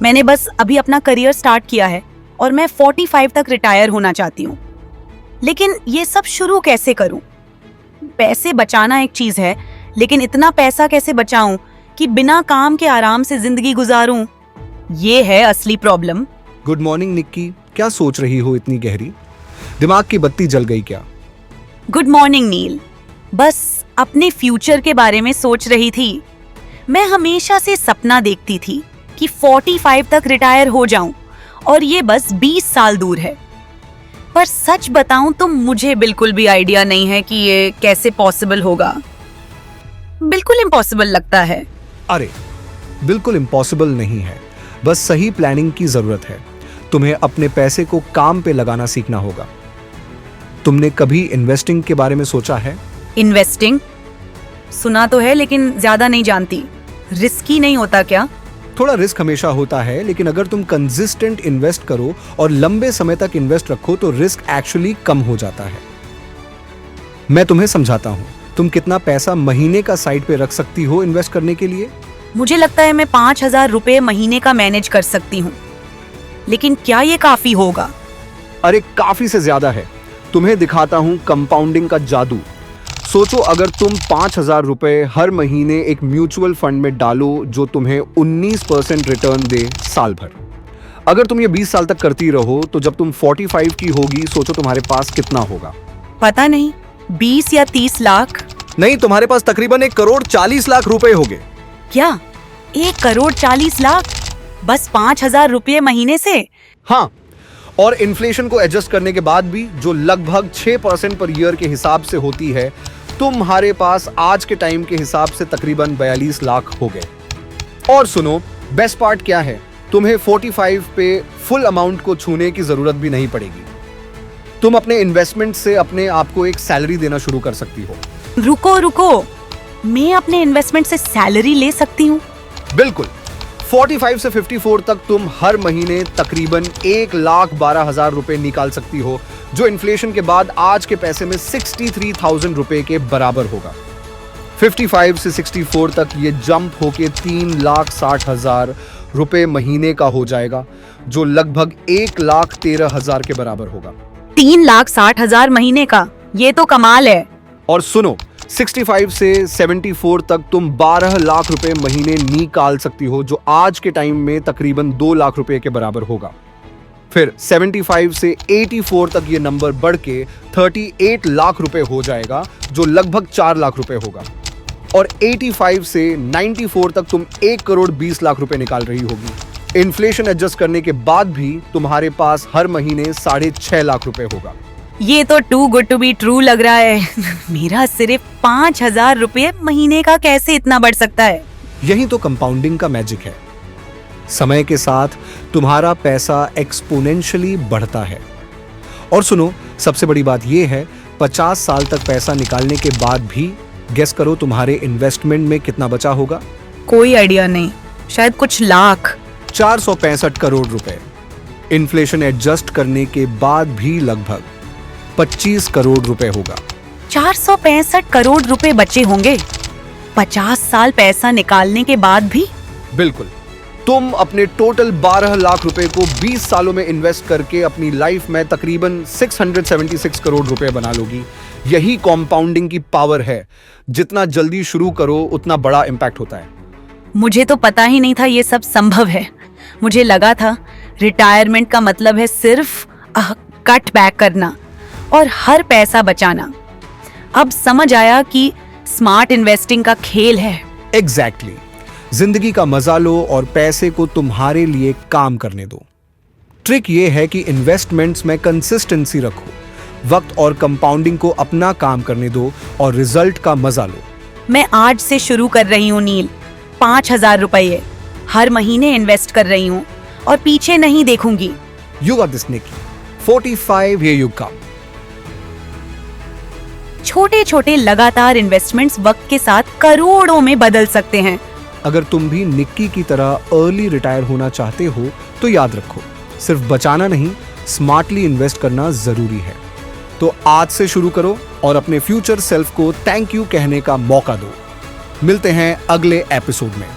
मैंने बस अभी अपना करियर स्टार्ट किया है और मैं 45 तक रिटायर होना चाहती हूँ। लेकिन ये सब शुरू कैसे करूँ? पैसे बचाना एक चीज है, लेकिन इतना पैसा कैसे बचाऊं कि बिना काम के आराम से जिंदगी गुजारूं? ये है असली प्रॉब्लम। गुड मॉर्निंग निक्की, क्या सोच रही हो इतनी गहरी? दिमाग की बत्ती जल गई क्या? गुड मॉर्निंग नील। बस अपने फ्यूचर के बारे में सोच रही थी। मैं हमेशा से सपना देखती थी कि 45 तक रिटायर हो जाऊं और ये बस 20 साल दूर है। पर सच बताऊं तो मुझे बिल्कुल भी आइडिया नहीं है कि ये कैसे पॉसिबल होगा। बिल्कुल इम्पॉसिबल लगता है। अरे बिल्कुल इम्पॉसिबल नहीं है, बस सही प्लानिंग की जरूरत है। तुम्हें अपने पैसे को काम पे लगाना सीखना होगा। तुमने कभी इन्वेस्टिंग के बारे में सोचा है? इन्वेस्टिंग सुना तो है, लेकिन ज्यादा नहीं जानती। रिस्की नहीं होता क्या? थोड़ा रिस्क हमेशा होता है, लेकिन अगर तुम कंसिस्टेंट इन्वेस्ट करो और लंबे समय तक इन्वेस्ट रखो तो रिस्क एक्चुअली कम हो जाता है। मैं तुम्हें समझाता हूं। तुम कितना पैसा महीने का साइड पे रख सकती हो इन्वेस्ट करने के लिए? मुझे लगता है मैं 5,000 रुपए महीने का मैनेज कर सकती हूँ। लेकिन क्या ये काफी होगा? अरे काफी से ज्यादा है। तुम्हें दिखाता हूं कंपाउंडिंग का जादू। सोचो, अगर तुम 5,000 रुपए हर महीने एक म्यूचुअल फंड में डालो जो तुम्हें 19% रिटर्न दे साल भर। अगर तुम ये 20 साल तक करती रहो तो जब तुम 45 की होगी, सोचो तुम्हारे पास कितना होगा? पता नहीं, 20 या 30 लाख? नहीं, तुम्हारे पास तकरीबन 1,40,00,000 रुपए होंगे। क्या 1,40,00,000 बस 5,000 रुपये महीने से? हाँ, और इन्फ्लेशन को एडजस्ट करने के बाद भी, जो लगभग 6% पर ईयर के हिसाब से होती है, तुम्हारे पास आज के टाइम के हिसाब से तकरीबन 42 लाख हो गए। और सुनो, बेस्ट पार्ट क्या है? तुम्हें 45 पे फुल अमाउंट को छूने की जरूरत भी नहीं पड़ेगी। तुम अपने इन्वेस्टमेंट से अपने आप को एक सैलरी देना शुरू कर सकती हो। रुको, मैं अपने इन्वेस्टमेंट से सैलरी ले सकती हूँ? बिल्कुल। 45 से 54 तक तुम हर महीने तकरीबन 1,12,000 रुपए निकाल सकती हो, जो इन्फ्लेशन के बाद आज के पैसे में 63,000 रुपए के बराबर होगा। 55 से 64 तक ये जंप होके 3,60,000 रुपए महीने का हो जाएगा, जो लगभग 1,13,000 के बराबर होगा। 3,60,000 महीने का? ये तो कमाल है। और सुनो, 65 से 74 तक तुम 12 लाख रुपए महीने निकाल सकती हो, जो आज के टाइम में तकरीबन 2 लाख रुपए के बराबर होगा। फिर 75 से 84 तक ये नंबर बढ़ के 38 लाख रुपए हो जाएगा, जो लगभग 4 लाख रुपए होगा। और 85 से 94 तक तुम 1,20,00,000 रुपए निकाल रही होगी। इन्फ्लेशन एडजस्ट करने के बाद भी तुम्हारे पास हर महीने 6.5 लाख रुपए होगा। ये तो too good to be true लग रहा है। मेरा सिर्फ 5,000 रुपये महीने का कैसे इतना बढ़ सकता है? यही तो कंपाउंडिंग का मैजिक है। समय के साथ तुम्हारा पैसा एक्सपोनेंशियली बढ़ता है। और सुनो, सबसे बड़ी बात यह है, 50 साल तक पैसा निकालने के बाद भी गेस करो तुम्हारे इन्वेस्टमेंट में कितना बचा होगा? कोई आइडिया नहीं, शायद कुछ लाख। 465 करोड़ रुपए। इन्फ्लेशन एडजस्ट करने के बाद भी लगभग 25 करोड़ रुपए होगा। 465 करोड़ रुपए बचे होंगे 50 साल पैसा निकालने के बाद भी? बिल्कुल। तुम अपने टोटल 12 लाख रुपए को 20 सालों में इन्वेस्ट करके अपनी लाइफ में तकरीबन 676 करोड़ रुपए बना लोगी। यही कॉम्पाउंडिंग की पावर है। जितना जल्दी शुरू करो उतना बड़ा इंपैक्ट होता है। मुझे तो पता ही नहीं था ये सब संभव है। मुझे लगा था रिटायरमेंट का मतलब है सिर्फ कट बैक करना और हर पैसा बचाना। अब समझ आया कि स्मार्ट इन्वेस्टिंग का खेल है। एग्जैक्टली। जिंदगी का मजा लो और पैसे को तुम्हारे लिए काम करने दो। ट्रिक ये है कि इन्वेस्टमेंट्स में कंसिस्टेंसी रखो, वक्त और कंपाउंडिंग को अपना काम करने दो और रिजल्ट का मजा लो। मैं आज से शुरू कर रही हूँ नील। 5,000 रुपये हर महीने इन्वेस्ट कर रही हूँ और पीछे नहीं देखूंगी। You got this, Nikki. 45, here you come. छोटे छोटे लगातार इन्वेस्टमेंट्स वक्त के साथ करोड़ों में बदल सकते हैं। अगर तुम भी निक्की की तरह अर्ली रिटायर होना चाहते हो तो याद रखो, सिर्फ बचाना नहीं, स्मार्टली इन्वेस्ट करना जरूरी है। तो आज से शुरू करो और अपने फ्यूचर सेल्फ को थैंक यू कहने का मौका दो। मिलते हैं अगले एपिसोड में।